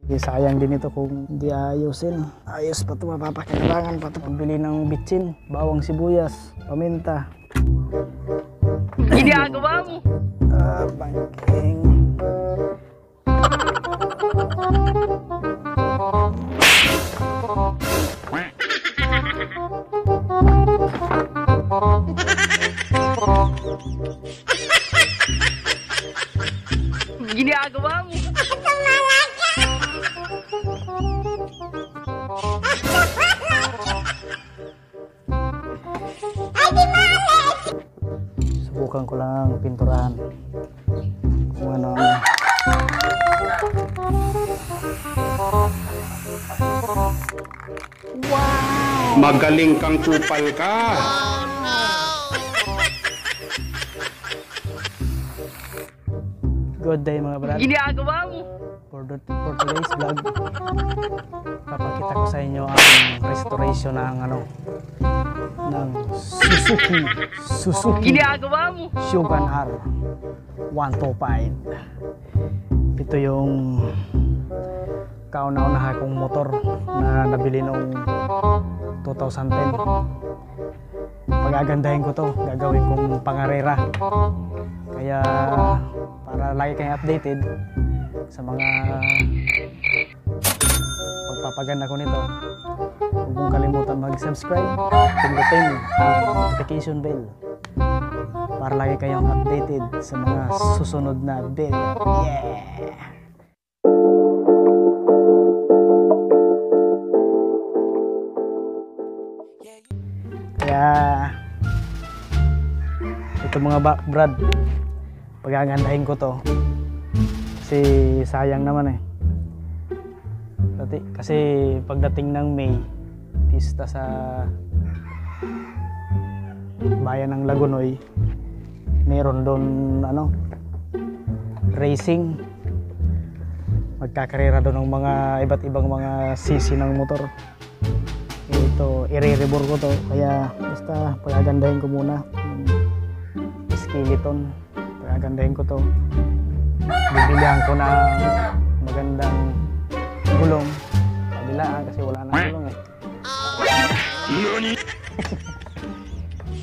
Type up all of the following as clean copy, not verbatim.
Sayang din ito kung hindi ayusin. Ayos pa ito, mapapakailangan pa ito pambili ng bitsin, bawang sibuyas, paminta. Ginagawa mo? Bangking. Ginagawa mo? Subukan ko lang pinturahan kung ano. Wow! Magaling kang kupal ka! Good day mga brad. Ginagawa mo? For today's vlog, papakita ko sa inyo ang restoration ng ng Suzuki Ginagawa mo? Shogun R 125. Ito yung kauna-unahan kong motor na nabili noong 2010. Pagagandahin ko to, gagawin kong pangarera. Kaya para lagi kayong updated sa mga pagpapaganda ko nito, huwag mong kalimutan mag-subscribe, pindutin ang notification bell para lagi kayong updated sa mga susunod na video. Yeah! Kaya ito mga brad, pagagandahin ko to kasi sayang naman kasi pagdating ng May, pista sa bayan ng Lagunoy, meron doon racing, magkakarera doon ng mga iba't ibang mga sisi ng motor. Ito, i-re-rebore ko to, kaya basta pagagandahin ko muna yung skeleton, pagagandahin ko to, bibilihan ko ng magandang gulong, kabilaan kasi wala nang gulong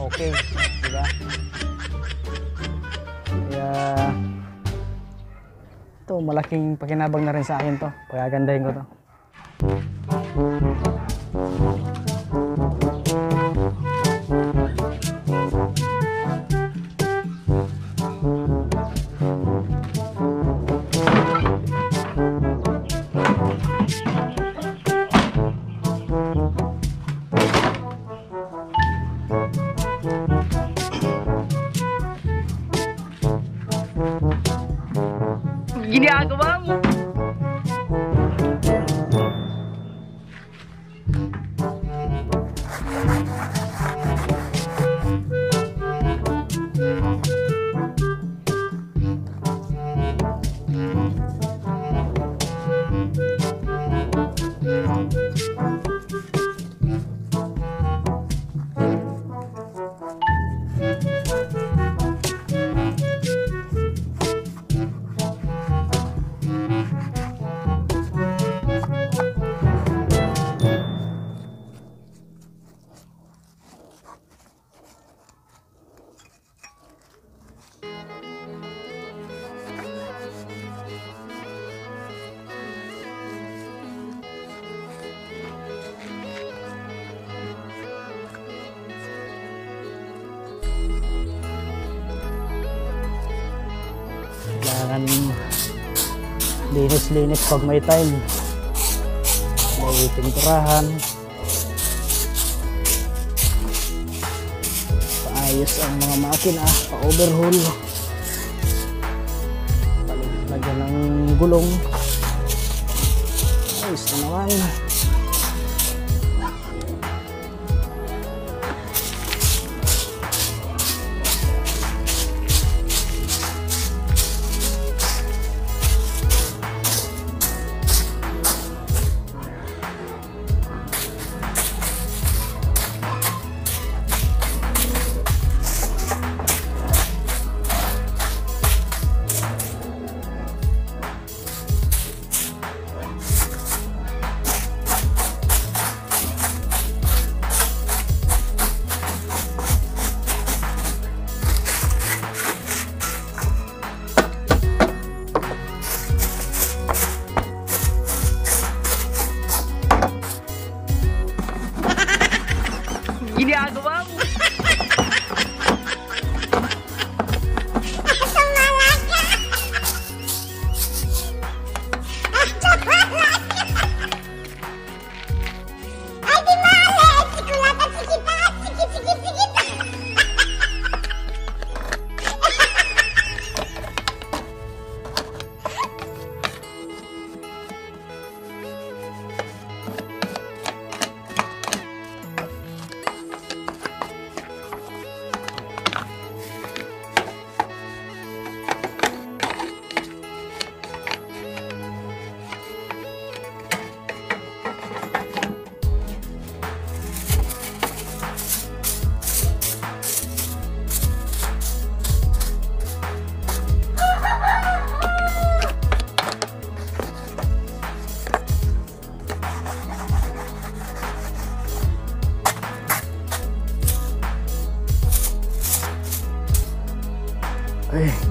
okay, diba? Kaya ito, malaking pakinabang na rin sa akin to, pagagandahin ko to. Ginagawa mo? Kailangan linis-linis pag may time, may pinturahan, paayos ang mga makina, pa-overhaul, lagyan ng gulong, ayos na naman.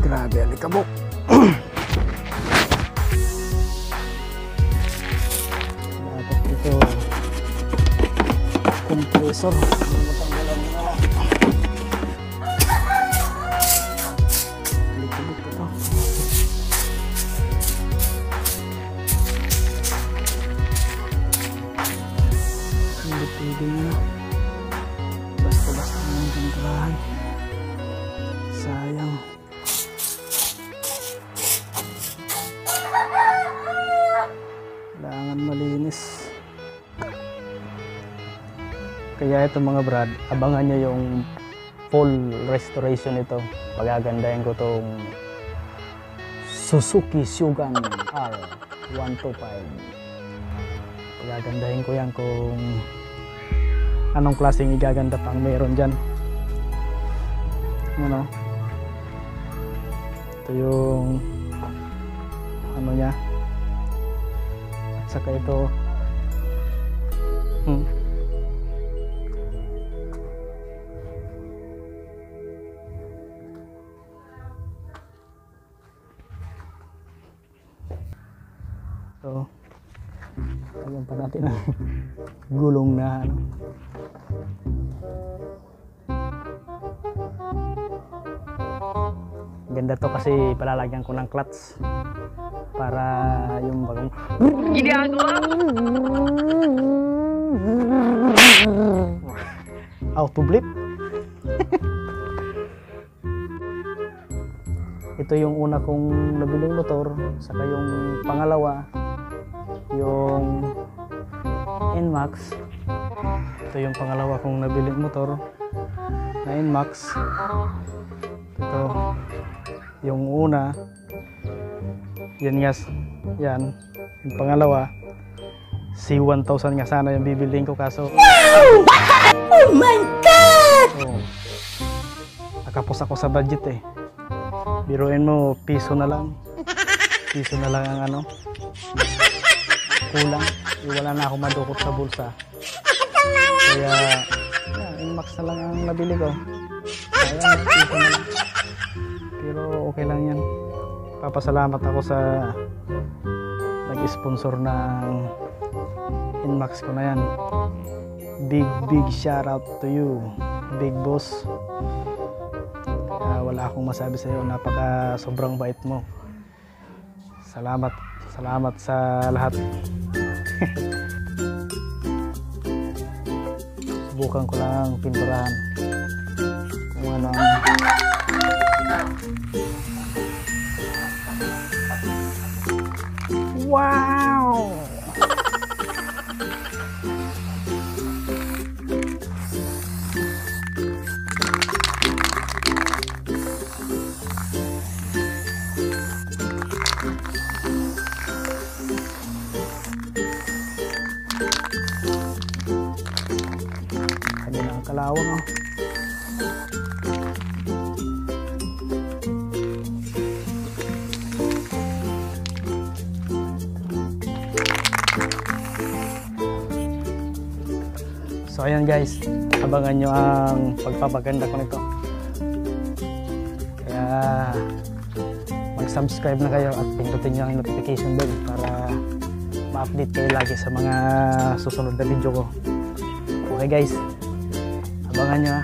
Grabe, alikabok. Dapat ito compressor. Matanggalan na. Alikabok ito. Hindi pwede na. Basta-basta naman itong tirahan. Sayang. Kailangan malinis. Kaya ito mga brad, abangan nyo yung full restoration ito. Pagagandahin ko tong Suzuki Shogun R125. Pagagandahin ko yan kung anong klaseng igaganda pang meron dyan. Ano? Ito yung ano niya. At saka ito so lagyan pa natin ang gulong na ano. Ganda to kasi palalagyan ko ng clutch para yung bagong Ginagawa mo? auto blip. Ito yung una kong nabiling motor, saka yung pangalawa yung NMAX. Ito yung pangalawa kong nabiling motor na NMAX. Ito yung una, yan nga, yan yung pangalawa, C1000 nga sana yung bibilhin ko, kaso oh my god, nakapos ako sa budget eh. Biruin mo, piso na lang ang ano, kulang, wala na ako madukot sa bulsa, kaya NMAX na lang ang nabili ko. Ayan, piso na lang. Pero okay lang yan. Papasalamat ako sa nag-sponsor ng NMAX ko na yan. Big shout out to you, big boss. Wala akong masabi sa iyo, napaka sobrang bait mo. Salamat sa lahat. Subukan ko lang pinturahan kung ano ang wow! Kanya ng kalawang oh. So ayan guys, abangan nyo ang pagpapaganda ko nito. Kaya mag-subscribe na kayo at pindutin nyo ang notification bell para ma-update kayo lagi sa mga susunod na video ko. Okay guys, abangan nyo ha.